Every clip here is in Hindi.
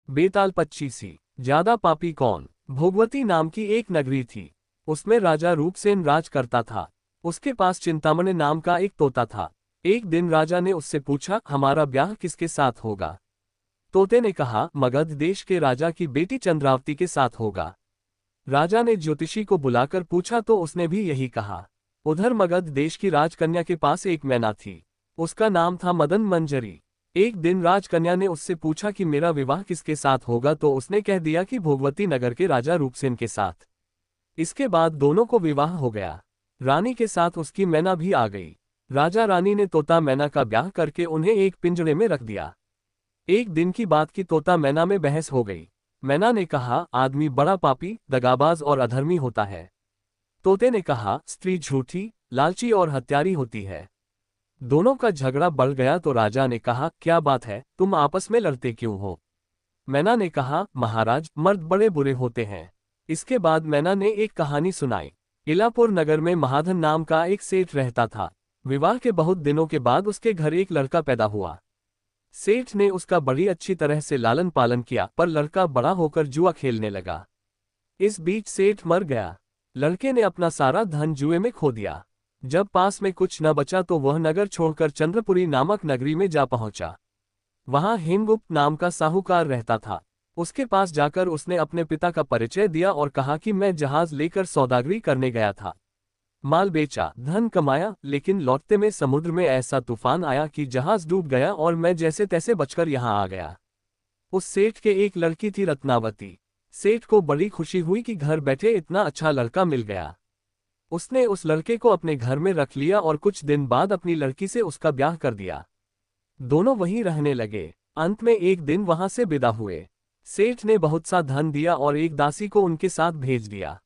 बेताल पच्चीसी। ज्यादा पापी कौन। भोगवती नाम की एक नगरी थी। उसमें राजा रूपसेन राज करता था। उसके पास चिंतामणि नाम का एक तोता था। एक दिन राजा ने उससे पूछा, हमारा ब्याह किसके साथ होगा। तोते ने कहा, मगध देश के राजा की बेटी चंद्रावती के साथ होगा। राजा ने ज्योतिषी को बुलाकर पूछा तो उसने भी यही कहा। उधर मगध देश की राजकन्या के पास एक मैना थी। उसका नाम था मदन मंजरी। एक दिन राजकन्या ने उससे पूछा कि मेरा विवाह किसके साथ होगा, तो उसने कह दिया कि भोगवती नगर के राजा रूपसेन के साथ। इसके बाद दोनों को विवाह हो गया। रानी के साथ उसकी मैना भी आ गई। राजा रानी ने तोता मैना का ब्याह करके उन्हें एक पिंजरे में रख दिया। एक दिन की बात की तोता मैना में बहस हो गई। मैना ने कहा, आदमी बड़ा पापी, दगाबाज और अधर्मी होता है। तोते ने कहा, स्त्री झूठी, लालची और हत्यारी होती है। दोनों का झगड़ा बढ़ गया तो राजा ने कहा, क्या बात है, तुम आपस में लड़ते क्यों हो। मैना ने कहा, महाराज, मर्द बड़े बुरे होते हैं। इसके बाद मैना ने एक कहानी सुनाई। इलापुर नगर में महाधन नाम का एक सेठ रहता था। विवाह के बहुत दिनों के बाद उसके घर एक लड़का पैदा हुआ। सेठ ने उसका बड़ी अच्छी तरह से लालन पालन किया, पर लड़का बड़ा होकर जुआ खेलने लगा। इस बीच सेठ मर गया। लड़के ने अपना सारा धन जुए में खो दिया। जब पास में कुछ न बचा तो वह नगर छोड़कर चंद्रपुरी नामक नगरी में जा पहुंचा। वहां हेमगुप्त नाम का साहूकार रहता था। उसके पास जाकर उसने अपने पिता का परिचय दिया और कहा कि मैं जहाज लेकर सौदागरी करने गया था। माल बेचा, धन कमाया, लेकिन लौटते में समुद्र में ऐसा तूफान आया कि जहाज डूब गया और मैं जैसे तैसे बचकर यहां आ गया। उस सेठ के एक लड़की थी रत्नावती। सेठ को बड़ी खुशी हुई कि घर बैठे इतना अच्छा लड़का मिल गया। उसने उस लड़के को अपने घर में रख लिया और कुछ दिन बाद अपनी लड़की से उसका ब्याह कर दिया। दोनों वहीं रहने लगे। अंत में एक दिन वहां से विदा हुए। सेठ ने बहुत सा धन दिया और एक दासी को उनके साथ भेज दिया।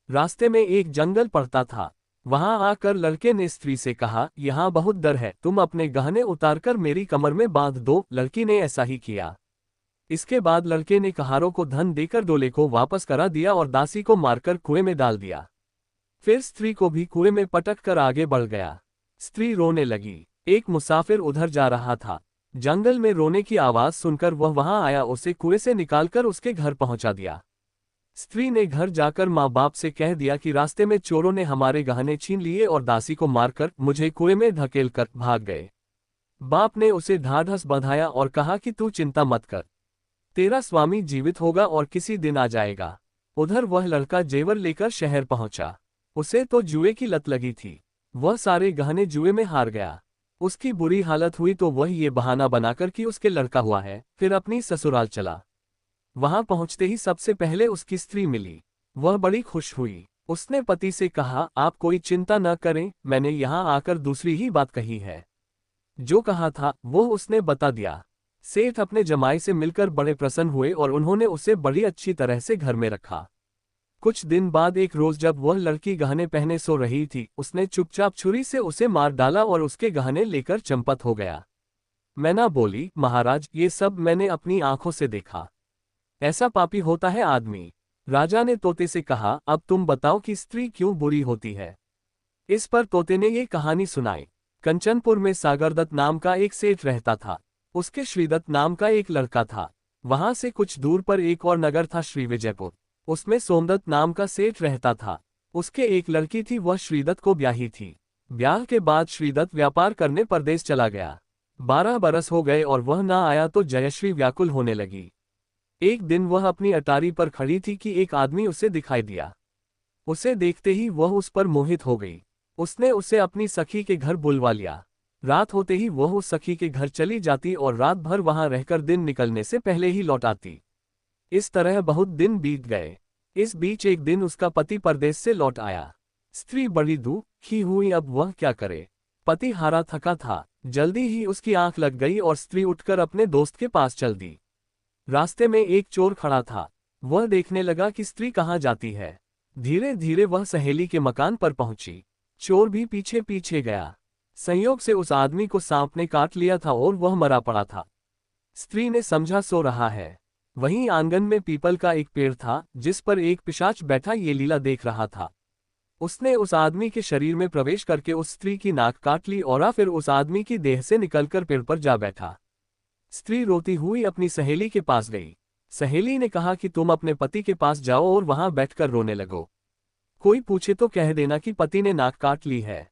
रास्ते में एक जंगल पड़ता था। वहां आकर लड़के ने स्त्री से कहा, यहाँ बहुत डर है, तुम अपने गहने उतारकर मेरी कमर में बांध दो। लड़की ने ऐसा ही किया। इसके बाद लड़के ने कहारों को धन देकर डोले को वापस करा दिया और दासी को मारकर कुएं में डाल दिया। फिर स्त्री को भी कुएं में पटक कर आगे बढ़ गया। स्त्री रोने लगी। एक मुसाफिर उधर जा रहा था। जंगल में रोने की आवाज सुनकर वह वहां आया, उसे कुएं से निकालकर उसके घर पहुंचा दिया। स्त्री ने घर जाकर माँ बाप से कह दिया कि रास्ते में चोरों ने हमारे गहने छीन लिए और दासी को मारकर मुझे कुएं में धकेल कर भाग गए। बाप ने उसे ढाढ़स बंधाया और कहा कि तू चिंता मत कर, तेरा स्वामी जीवित होगा और किसी दिन आ जाएगा। उधर वह लड़का जेवर लेकर शहर पहुंचा। उसे तो जुए की लत लगी थी। वह सारे गहने जुए में हार गया। उसकी बुरी हालत हुई तो वह ये बहाना बनाकर कि उसके लड़का हुआ है, फिर अपनी ससुराल चला। वहां पहुंचते ही सबसे पहले उसकी स्त्री मिली। वह बड़ी खुश हुई। उसने पति से कहा, आप कोई चिंता न करें, मैंने यहाँ आकर दूसरी ही बात कही है। जो कहा था वो उसने बता दिया। सेठ अपने जमाई से मिलकर बड़े प्रसन्न हुए और उन्होंने उसे बड़ी अच्छी तरह से घर में रखा। कुछ दिन बाद एक रोज जब वह लड़की गहने पहने सो रही थी, उसने चुपचाप छुरी से उसे मार डाला और उसके गहने लेकर चंपत हो गया। मैना बोली, महाराज, ये सब मैंने अपनी आंखों से देखा। ऐसा पापी होता है आदमी। राजा ने तोते से कहा, अब तुम बताओ कि स्त्री क्यों बुरी होती है। इस पर तोते ने ये कहानी सुनाई। कंचनपुर में सागरदत्त नाम का एक सेठ रहता था। उसके श्रीदत्त नाम का एक लड़का था। वहां से कुछ दूर पर एक और नगर था, श्रीविजयपुर। उसमें सोमदत्त नाम का सेठ रहता था। उसके एक लड़की थी, वह श्रीदत्त को ब्याही थी। ब्याह के बाद श्रीदत्त व्यापार करने परदेश चला गया। 12 बरस हो गए और वह ना आया तो जयश्री व्याकुल होने लगी। एक दिन वह अपनी अटारी पर खड़ी थी कि एक आदमी उसे दिखाई दिया। उसे देखते ही वह उस पर मोहित हो गई। उसने उसे अपनी सखी के घर बुलवा लिया। रात होते ही वह उस सखी के घर चली जाती और रात भर वहां रहकर दिन निकलने से पहले ही लौट आती। इस तरह बहुत दिन बीत गए। इस बीच एक दिन उसका पति परदेश से लौट आया। स्त्री बड़ी दुखी हुई, अब वह क्या करे। पति हारा थका था। जल्दी ही उसकी आंख लग गई और स्त्री उठकर अपने दोस्त के पास चल दी। रास्ते में एक चोर खड़ा था। वह देखने लगा कि स्त्री कहाँ जाती है। धीरे धीरे वह सहेली के मकान पर पहुंची। चोर भी पीछे पीछे गया। संयोग से उस आदमी को सांप ने काट लिया था और वह मरा पड़ा था। स्त्री ने समझा सो रहा है। वहीं आंगन में पीपल का एक पेड़ था जिस पर एक पिशाच बैठा ये लीला देख रहा था। उसने उस आदमी के शरीर में प्रवेश करके उस स्त्री की नाक काट ली और फिर उस आदमी की देह से निकलकर पेड़ पर जा बैठा। स्त्री रोती हुई अपनी सहेली के पास गई। सहेली ने कहा कि तुम अपने पति के पास जाओ और वहां बैठकर रोने लगो। कोई पूछे तो कह देना कि पति ने नाक काट ली है।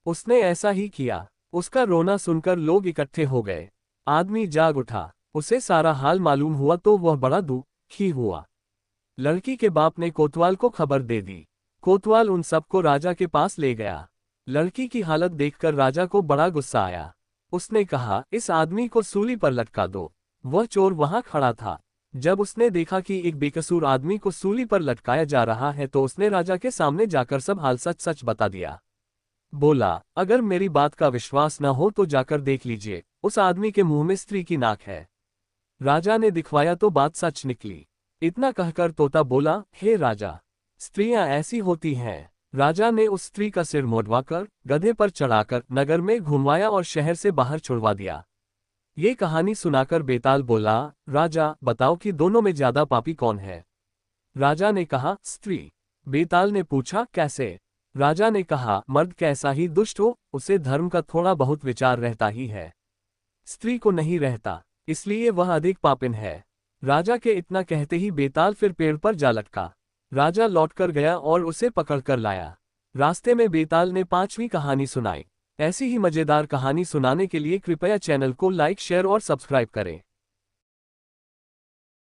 उसने ऐसा ही किया। उसका रोना सुनकर लोग इकट्ठे हो गए। आदमी जाग उठा। उसे सारा हाल मालूम हुआ तो वह बड़ा दुखी हुआ। लड़की के बाप ने कोतवाल को खबर दे दी। कोतवाल उन सबको राजा के पास ले गया। लड़की की हालत देखकर राजा को बड़ा गुस्सा आया। उसने कहा, इस आदमी को सूली पर लटका दो। वह चोर वहां खड़ा था। जब उसने देखा कि एक बेकसूर आदमी को सूली पर लटकाया जा रहा है तो उसने राजा के सामने जाकर सब हाल सच सच बता दिया। बोला, अगर मेरी बात का विश्वास न हो तो जाकर देख लीजिए, उस आदमी के मुंह में स्त्री की नाक है। राजा ने दिखवाया तो बात सच निकली। इतना कहकर तोता बोला, हे राजा, स्त्रियां ऐसी होती हैं। राजा ने उस स्त्री का सिर मोड़वाकर गधे पर चढ़ाकर नगर में घुमवाया और शहर से बाहर छुड़वा दिया। ये कहानी सुनाकर बेताल बोला, राजा बताओ कि दोनों में ज्यादा पापी कौन है। राजा ने कहा, स्त्री। बेताल ने पूछा, कैसे। राजा ने कहा, मर्द कैसा ही दुष्ट हो, उसे धर्म का थोड़ा बहुत विचार रहता ही है। स्त्री को नहीं रहता, इसलिए वह अधिक पापिन है। राजा के इतना कहते ही बेताल फिर पेड़ पर जा लटका। राजा लौटकर गया और उसे पकड़कर लाया। रास्ते में बेताल ने 5वीं कहानी सुनाई। ऐसी ही मजेदार कहानी सुनाने के लिए कृपया चैनल को लाइक, शेयर और सब्सक्राइब करें।